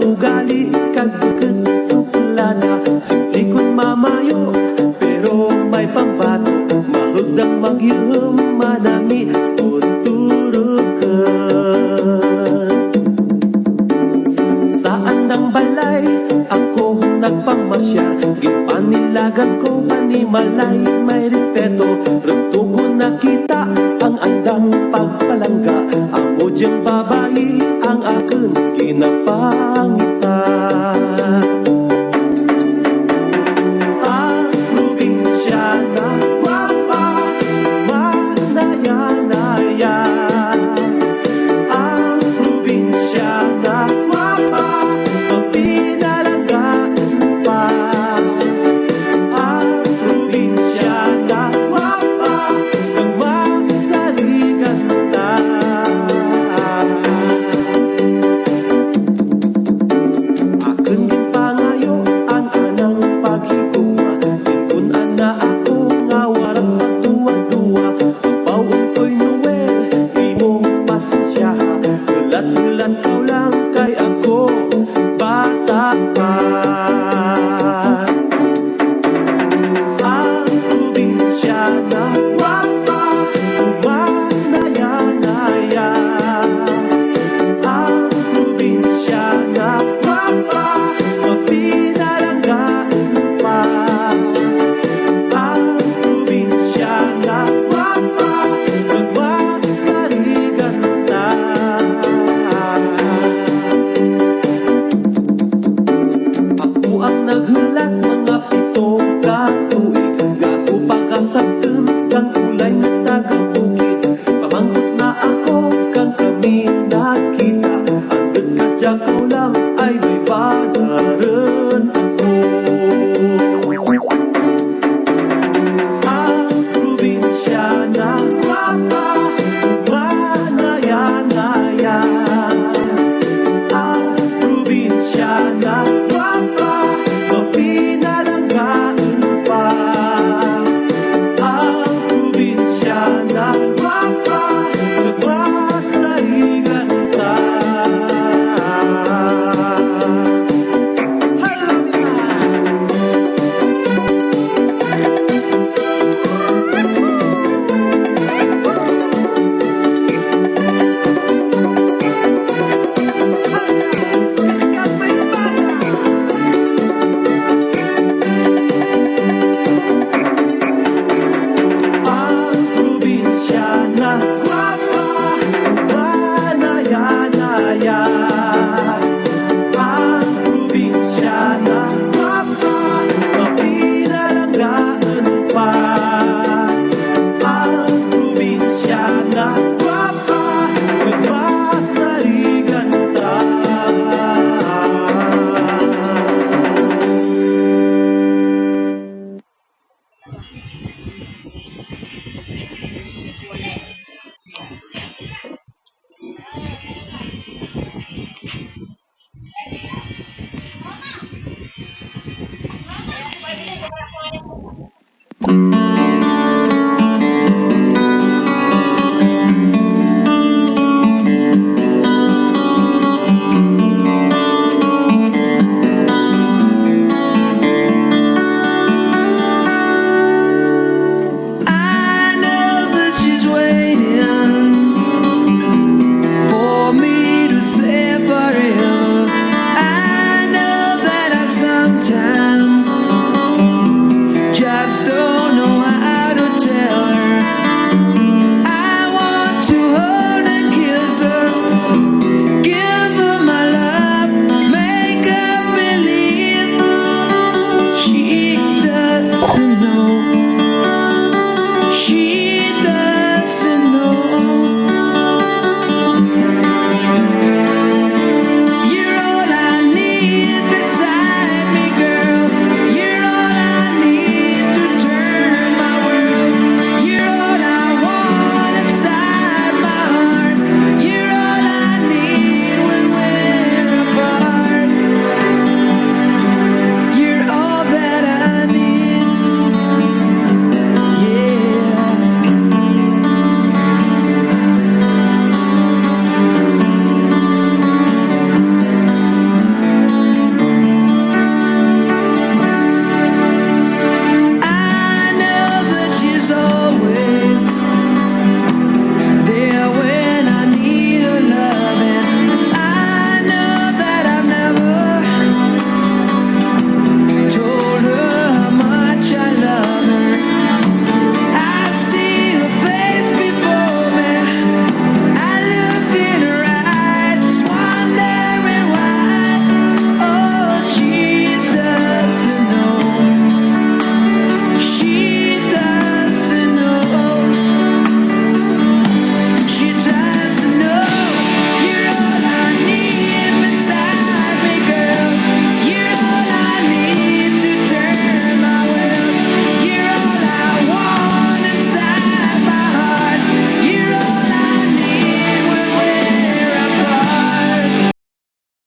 ugali kag bukod suplada. Simple kun mamayo pero may pambato, mahugdang magyum madami tuturukan. Saan ng balay ako nagpamasya, ginpanilagan ko panimalay may respeto. Rugto ko nakita ang andang pagpalangga, amo diyang babae ang akin kinapangitan. Ang probinsyana gwapa, manaya-naya. Ang probinsyana gwapa, mapinalagaan pa. Ang probinsyana gwapa, kang masaligan na. Akin ginpangayo ang anang paghigugma, tingkun ana ako nga warang pagduwa-duwa. Pagpawon ko'y Noel, imong pasensya, hulat-hulat ko lang kay ako bata pa. Ang probinsyana gwapa, manaya-naya. Ang probinsyana gwapa, mapinalanggaan pa. Ang probinsyana gwapa, magmasaligan na. Ako ang naghulat mga 7 ka tuig, gago pagkasabten kang kulay na taga-bukid. Pamangkot na ako kang kami nakita, ang dagkadya ko lang ay may banaran ako. Ang probinsyana gwapa, manaya-naya. Ang probinsyana gwapa, mapinalanggaan pa. Ang probinsyana gwapa, nagmasaligan ka. Ang probinsyana gwapa, manaya-naya. Ang probinsyana gwapa, mapinalanggaan pa. Ang probinsyana gwapa, magmasaligan ta.